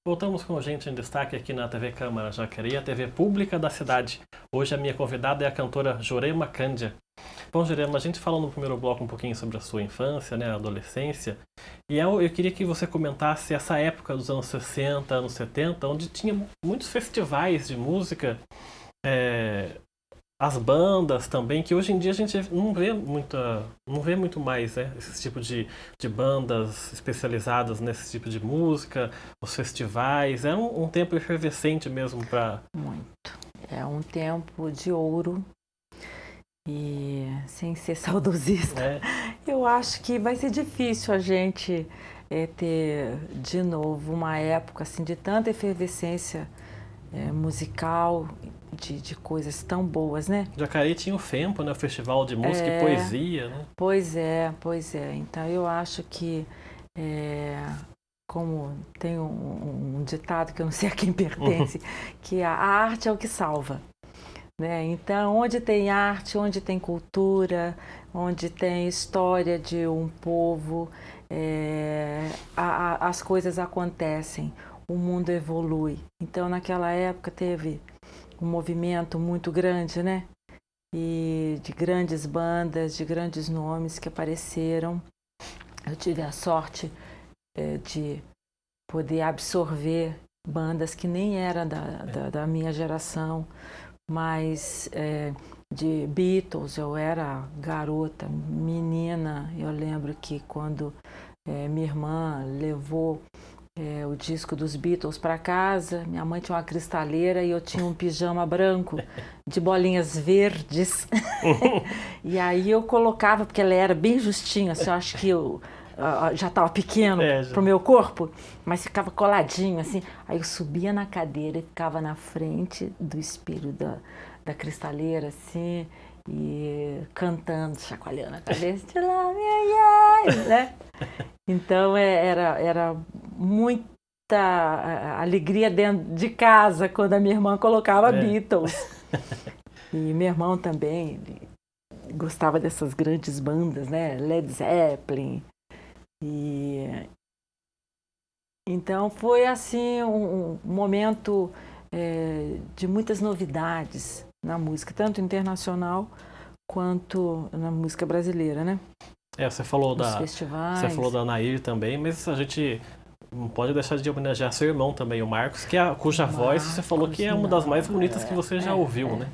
Voltamos com Gente em Destaque aqui na TV Câmara Jacareí, a TV pública da cidade. Hoje a minha convidada é a cantora Jurema Cândia. Bom, Jurema, a gente falou no primeiro bloco um pouquinho sobre a sua infância, né, a adolescência, e eu queria que você comentasse essa época dos anos 60, anos 70, onde tinha muitos festivais de música, as bandas também, que hoje em dia a gente não vê muito mais, né, esse tipo de bandas especializadas nesse tipo de música, os festivais. É um tempo efervescente mesmo para... Muito. É um tempo de ouro e, sem ser saudosista, eu acho que vai ser difícil a gente ter de novo uma época assim, de tanta efervescência musical, de coisas tão boas, né? Jacareí tinha o FEMPO, né? O Festival de Música e Poesia, né? Pois é. Então eu acho que, como tem um ditado que eu não sei a quem pertence, que a arte é o que salva, né? Então, onde tem arte, onde tem cultura, onde tem história de um povo, as coisas acontecem, o mundo evolui. Então, naquela época teve um movimento muito grande, né? E de grandes bandas, de grandes nomes que apareceram. Eu tive a sorte de poder absorver bandas que nem eram da minha geração, mas de Beatles. Eu era garota, menina. Eu lembro que quando minha irmã levou o disco dos Beatles para casa, minha mãe tinha uma cristaleira e eu tinha um pijama branco de bolinhas verdes. E aí eu colocava, porque ela era bem justinha, assim, eu acho que eu já estava pequeno pro meu corpo, mas ficava coladinho, assim. Aí eu subia na cadeira e ficava na frente do espelho da cristaleira, assim, e cantando, chacoalhando a cabeça, né? Então era muita alegria dentro de casa quando a minha irmã colocava Beatles. E meu irmão também gostava dessas grandes bandas, né? Led Zeppelin. Então foi assim um momento de muitas novidades na música, tanto internacional quanto na música brasileira, né? Você falou festivais. Você falou da Nair também, mas a gente não pode deixar de homenagear seu irmão também, o Marcos, cuja voz você falou que é uma das mais bonitas que você já ouviu, né?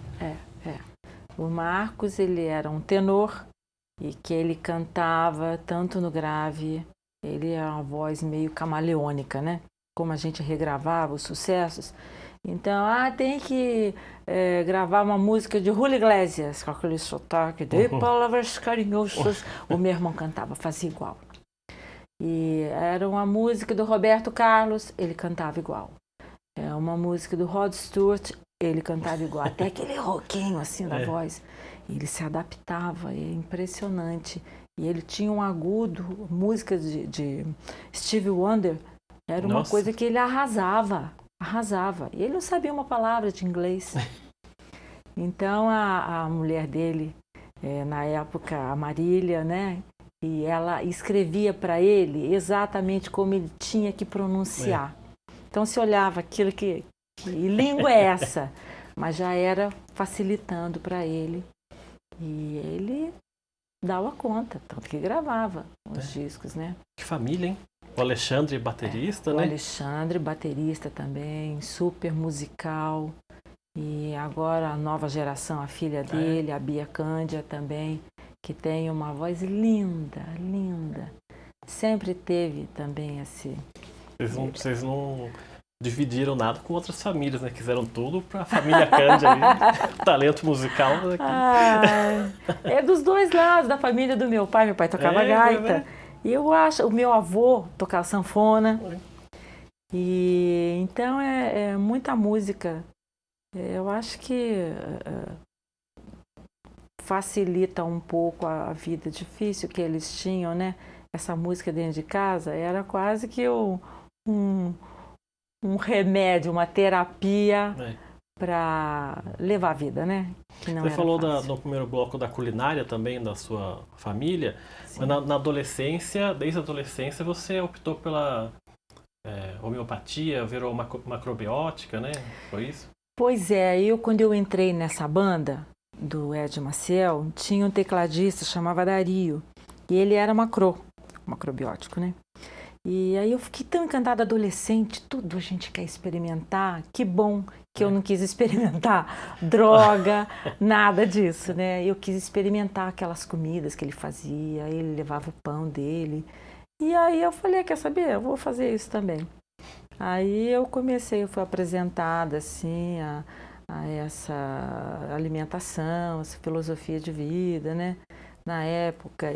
O Marcos, ele era um tenor e que ele cantava tanto no grave, ele é uma voz meio camaleônica, né? Como a gente regravava os sucessos. Então, tem que gravar uma música de Julio Iglesias, com aquele sotaque de palavras carinhosas. O meu irmão cantava, fazia igual. E era uma música do Roberto Carlos, ele cantava igual. Uma música do Rod Stewart, ele cantava igual. Até aquele roquinho assim da voz. Ele se adaptava, é impressionante. E ele tinha um agudo, música de Stevie Wonder, era uma coisa que ele arrasava. E ele não sabia uma palavra de inglês. Então a mulher dele, na época, a Marília, né? E ela escrevia para ele exatamente como ele tinha que pronunciar. Então se olhava aquilo que língua é essa? Mas já era facilitando para ele. E ele dava conta, tanto que gravava os discos, né? Que família, hein? O Alexandre, baterista, né? O Alexandre, baterista também, super musical. E agora a nova geração, a filha dele, a Bia Cândia também, que tem uma voz linda, linda. Sempre teve também esse... Vocês não dividiram nada com outras famílias, né? Quiseram tudo para a família Cândia aí, talento musical aqui. É dos dois lados, da família do meu pai. Meu pai tocava gaita. E eu acho, o meu avô tocava sanfona. E então é muita música. Eu acho que facilita um pouco a vida difícil que eles tinham, né? Essa música dentro de casa era quase que um remédio, uma terapia para levar a vida, né? Que não Você era falou fácil. no primeiro bloco da culinária também, da sua família, mas na adolescência, desde a adolescência, você optou homeopatia, virou macrobiótica, né? Foi isso? Pois é, quando eu entrei nessa banda do Ed Maciel, tinha um tecladista, chamava Dario, e ele era macrobiótico, né? E aí eu fiquei tão encantada, adolescente, tudo a gente quer experimentar, que bom que eu não quis experimentar droga, nada disso, né? Eu quis experimentar aquelas comidas que ele fazia, ele levava o pão dele, e aí eu falei, quer saber, eu vou fazer isso também. Aí eu fui apresentada assim a essa alimentação, essa filosofia de vida, né? Na época,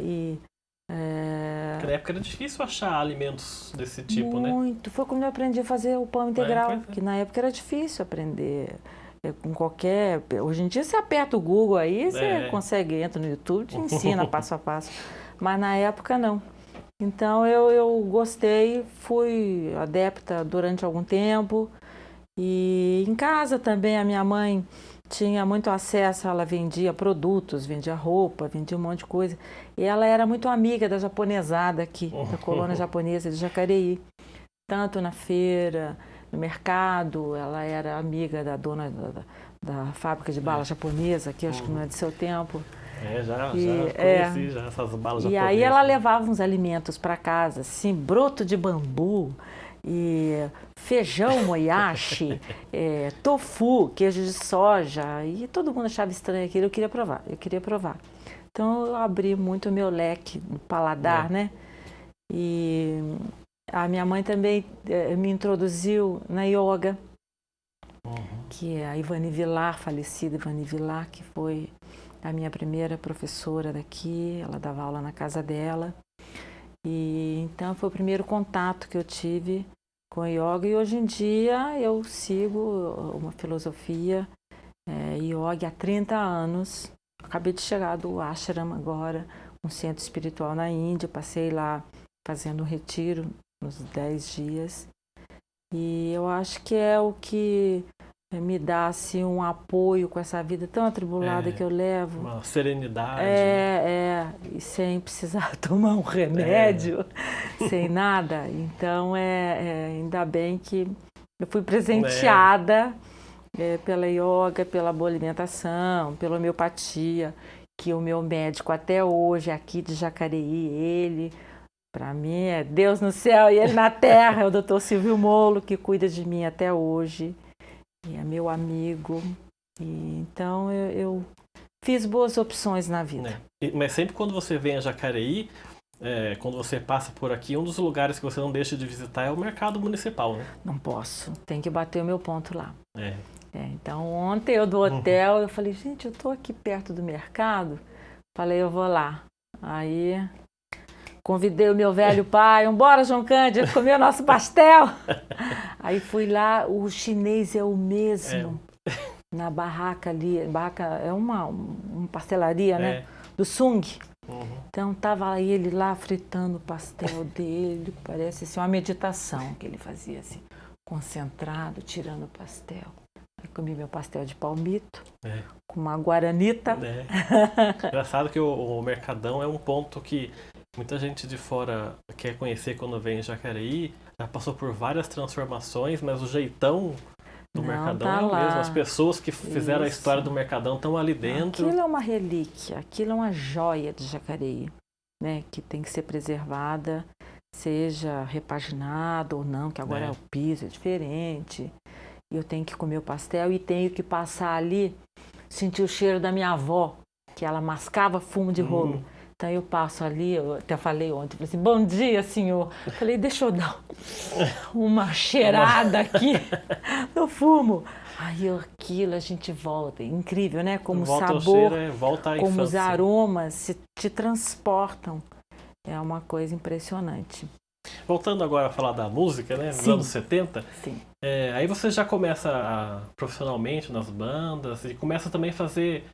Porque na época era difícil achar alimentos desse tipo, né? Muito. Foi quando eu aprendi a fazer o pão integral, que na época era difícil aprender com qualquer... Hoje em dia você aperta o Google aí, você consegue, entra no YouTube, te ensina passo a passo. Mas na época não. Então eu gostei, fui adepta durante algum tempo. E em casa também a minha mãe tinha muito acesso, ela vendia produtos, vendia roupa, vendia um monte de coisa. E ela era muito amiga da japonesada aqui, da colônia japonesa de Jacareí. Tanto na feira, no mercado, ela era amiga da dona da fábrica de bala japonesa, que acho que não é de seu tempo. Já conheci já essas balas japonesas. E aí ela levava uns alimentos para casa, assim, broto de bambu, e feijão moyashi, tofu, queijo de soja, e todo mundo achava estranho aquilo, eu queria provar. Então eu abri muito o meu leque no paladar, né? E a minha mãe também me introduziu na yoga, que é a Ivani Vilar, falecida Ivani Vilar, que foi a minha primeira professora daqui, ela dava aula na casa dela. E então foi o primeiro contato que eu tive com yoga, e hoje em dia eu sigo uma filosofia yoga há 30 anos. Acabei de chegar do ashram agora, um centro espiritual na Índia, passei lá fazendo um retiro uns 10 dias. E eu acho que é o que me dá assim, um apoio com essa vida tão atribulada que eu levo. Uma serenidade. E sem precisar tomar um remédio, sem nada. Então, ainda bem que eu fui presenteada pela yoga, pela boa alimentação, pela homeopatia, que o meu médico até hoje, aqui de Jacareí, ele, para mim, é Deus no céu e ele na terra, é o Dr. Silvio Molo, que cuida de mim até hoje. E é meu amigo, e então eu fiz boas opções na vida. Mas sempre quando você vem a Jacareí, quando você passa por aqui, um dos lugares que você não deixa de visitar é o mercado municipal, né? Não posso, tem que bater o meu ponto lá. Então ontem eu do hotel, eu falei, gente, eu tô aqui perto do mercado, falei, eu vou lá. Aí convidei o meu velho pai, bora João Cândido, comer o nosso pastel. Aí fui lá, o chinês é o mesmo, na barraca ali, barraca é uma pastelaria, né, do Sung. Então tava ele lá fritando o pastel dele, parece assim, uma meditação que ele fazia assim, concentrado, tirando o pastel. Aí comi meu pastel de palmito, com uma guaranita. Engraçado que o Mercadão é um ponto que muita gente de fora quer conhecer quando vem em Jacareí, já passou por várias transformações, mas o jeitão do Mercadão é o mesmo. As pessoas que fizeram a história do Mercadão estão ali dentro. Aquilo é uma relíquia, aquilo é uma joia de Jacareí, né? Que tem que ser preservada, seja repaginado ou não, que agora é o piso, é diferente. Eu tenho que comer o pastel e tenho que passar ali, sentir o cheiro da minha avó, que ela mascava fumo de rolo. Então eu passo ali, eu até falei ontem, falei assim, bom dia, senhor. Falei, deixa eu dar uma cheirada aqui no fumo. Aí aquilo a gente volta, incrível, né? Como o sabor, cheiro, volta à como infância. Os aromas te transportam. É uma coisa impressionante. Voltando agora a falar da música, né? Nos anos 70. Sim. Aí você já começa profissionalmente nas bandas e começa também a fazer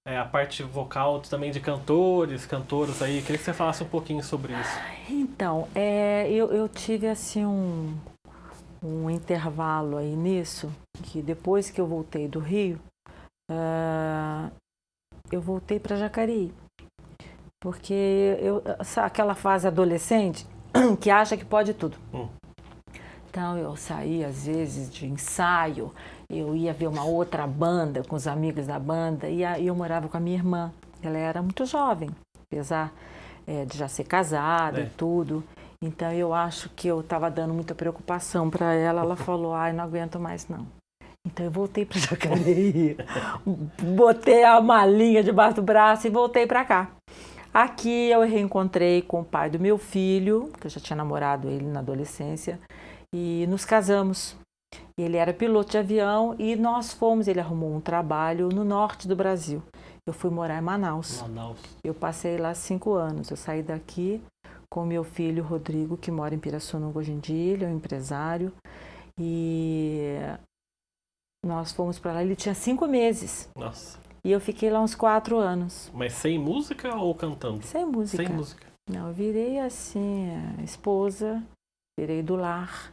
a parte vocal também de cantoras aí. Queria que você falasse um pouquinho sobre isso. Então, eu tive assim um intervalo aí nisso, que depois que eu voltei do Rio, eu voltei para Jacareí. Porque aquela fase adolescente que acha que pode tudo. Então eu saía às vezes de ensaio, eu ia ver uma outra banda com os amigos da banda e eu morava com a minha irmã. Ela era muito jovem, apesar de já ser casada e tudo. Então eu acho que eu estava dando muita preocupação para ela. Ela falou, ai, não aguento mais não. Então eu voltei para Jacareí, botei a malinha debaixo do braço e voltei para cá. Aqui eu reencontrei com o pai do meu filho, que eu já tinha namorado ele na adolescência, e nos casamos. Ele era piloto de avião e nós fomos, ele arrumou um trabalho no norte do Brasil. Eu fui morar em Manaus. Eu passei lá 5 anos. Eu saí daqui com meu filho Rodrigo, que mora em Pirassununga hoje em dia, ele é um empresário. E nós fomos para lá, ele tinha 5 meses. Nossa. E eu fiquei lá uns 4 anos. Mas sem música ou cantando? Sem música. Sem música. Não, eu virei assim, esposa, virei do lar.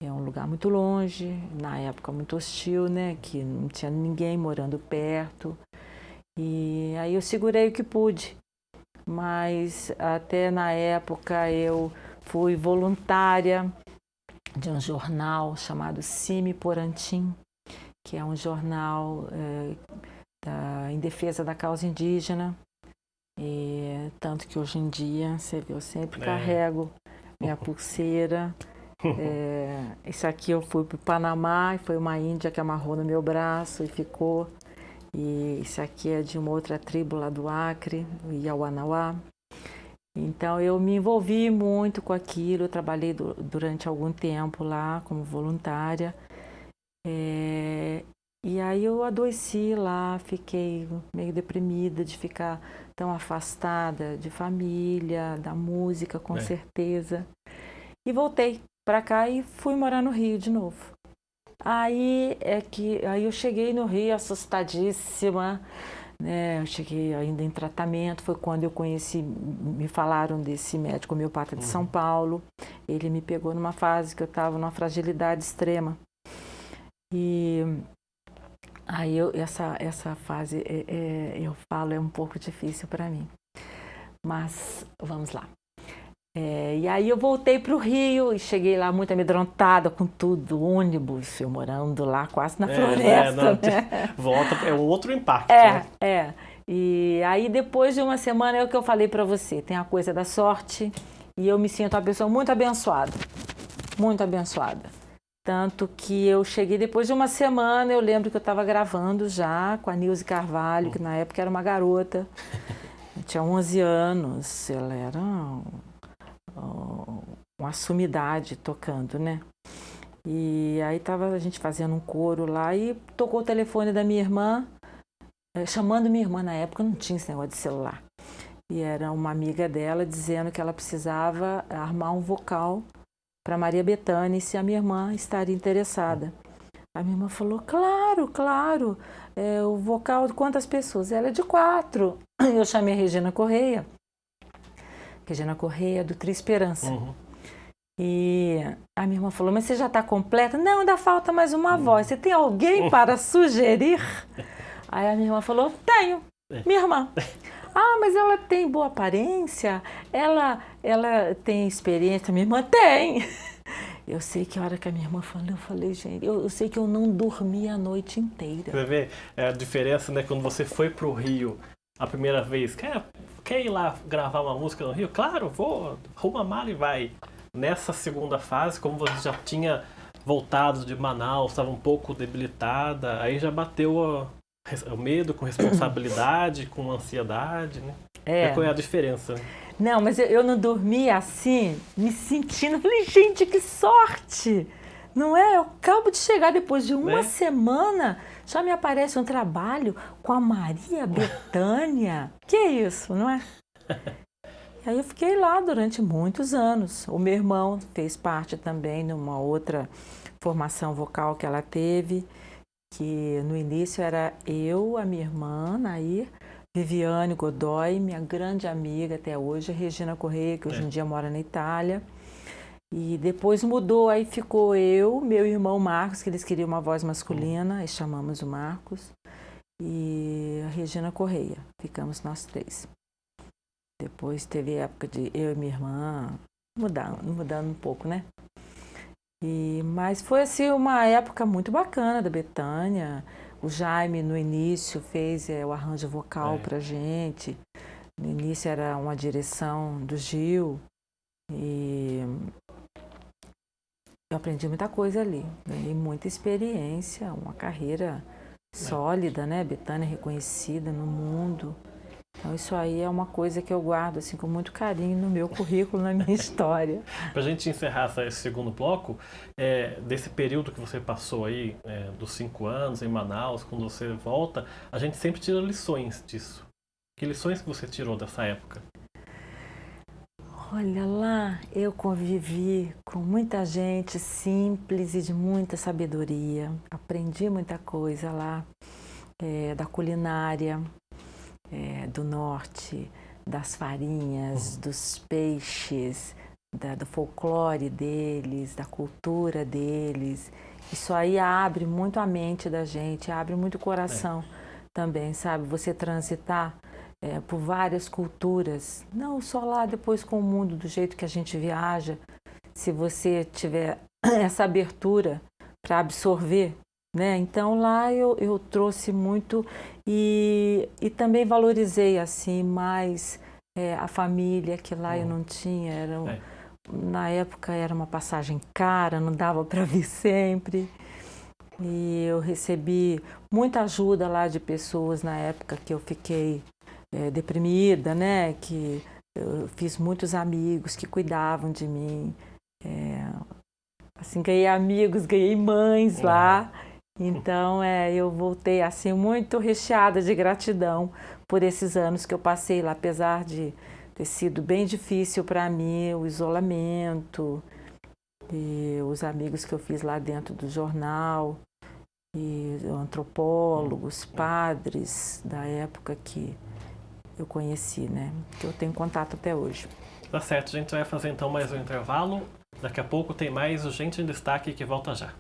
É um lugar muito longe, na época muito hostil, né? Que não tinha ninguém morando perto. E aí eu segurei o que pude. Mas até na época eu fui voluntária de um jornal chamado Cime Porantim, que é um jornal em defesa da causa indígena. E tanto que hoje em dia, você vê, eu sempre carrego minha pulseira. Isso aqui eu fui para o Panamá e foi uma índia que amarrou no meu braço e ficou. E isso aqui é de uma outra tribo lá do Acre, o Iauanauá. Então eu me envolvi muito com aquilo, eu trabalhei durante algum tempo lá como voluntária. E aí eu adoeci lá, fiquei meio deprimida de ficar tão afastada de família, da música, com certeza. E voltei para cá e fui morar no Rio de novo. Aí eu cheguei no Rio assustadíssima, né? Eu cheguei ainda em tratamento, foi quando eu conheci, me falaram desse médico homeopata de São Paulo. Ele me pegou numa fase que eu estava numa fragilidade extrema. E aí essa fase, eu falo, é um pouco difícil para mim. Mas vamos lá. E aí eu voltei para o Rio e cheguei lá muito amedrontada com tudo, ônibus, eu morando lá quase na floresta. Né? Volta, é um outro impacto. Né? E aí depois de uma semana é o que eu falei para você, tem a coisa da sorte e eu me sinto uma pessoa muito abençoada, muito abençoada. Tanto que eu cheguei depois de uma semana, eu lembro que eu estava gravando já com a Nilce Carvalho, que na época era uma garota, eu tinha 11 anos, ela era uma sumidade tocando, né? E aí tava a gente fazendo um coro lá e tocou o telefone da minha irmã, chamando minha irmã. Na época não tinha esse negócio de celular. E era uma amiga dela dizendo que ela precisava armar um vocal para Maria Bethânia e se a minha irmã estaria interessada. A minha irmã falou, claro, o vocal de quantas pessoas? Ela é de 4. Eu chamei a Regina Correia do Tri Esperança. E a minha irmã falou, mas você já está completa? Não, ainda falta mais uma voz. Você tem alguém para sugerir? Aí a minha irmã falou, tenho, minha irmã. Ah, mas ela tem boa aparência? Ela tem experiência? Minha irmã tem. Eu sei que a hora que a minha irmã falou, eu falei, gente, eu sei que eu não dormi a noite inteira. Você vê a diferença, né, quando você foi pro Rio a primeira vez. Quer ir lá gravar uma música no Rio? Claro, vou, arruma a mala e vai. Nessa segunda fase, como você já tinha voltado de Manaus, estava um pouco debilitada, aí já bateu o medo com responsabilidade, com ansiedade, né? Qual é a diferença? Não, mas eu não dormi assim, me sentindo, falei, gente, que sorte! Não é? Eu acabo de chegar depois de uma semana, já me aparece um trabalho com a Maria Bethânia. Que é isso, não é? E aí eu fiquei lá durante muitos anos. O meu irmão fez parte também de uma outra formação vocal que ela teve, que no início era eu, a minha irmã, Nair, Viviane Godoy, minha grande amiga até hoje, a Regina Correia, que hoje em dia mora na Itália. E depois mudou, aí ficou eu, meu irmão Marcos, que eles queriam uma voz masculina, aí chamamos o Marcos, e a Regina Correia, ficamos nós 3. Depois teve a época de eu e minha irmã, mudando um pouco, né? Mas foi assim uma época muito bacana da Bethânia. O Jaime no início fez o arranjo vocal pra gente. No início era uma direção do Gil e eu aprendi muita coisa ali. Ganhei muita experiência, uma carreira sólida, né? Bethânia reconhecida no mundo. Então isso aí é uma coisa que eu guardo assim com muito carinho no meu currículo, na minha história. Para a gente encerrar esse segundo bloco, desse período que você passou aí, dos 5 anos em Manaus, quando você volta, a gente sempre tira lições disso. Que lições que você tirou dessa época? Olha lá, eu convivi com muita gente simples e de muita sabedoria. Aprendi muita coisa lá, da culinária, do norte, das farinhas, dos peixes, do folclore deles, da cultura deles. Isso aí abre muito a mente da gente, abre muito o coração também, sabe? Você transitar por várias culturas, não só lá depois com o mundo do jeito que a gente viaja, se você tiver essa abertura para absorver, né? Então lá eu trouxe muito e também valorizei assim mais a família, que lá eu não tinha, na época era uma passagem cara, não dava para vir sempre. E eu recebi muita ajuda lá de pessoas na época que eu fiquei deprimida, né? Que eu fiz muitos amigos que cuidavam de mim. Assim, ganhei amigos, ganhei mães lá. Então, eu voltei assim muito recheada de gratidão por esses anos que eu passei lá, apesar de ter sido bem difícil para mim o isolamento e os amigos que eu fiz lá dentro do jornal e antropólogos, padres da época que eu conheci, né? Que eu tenho contato até hoje. Tá certo, a gente vai fazer então mais um intervalo. Daqui a pouco tem mais o Gente em Destaque que volta já.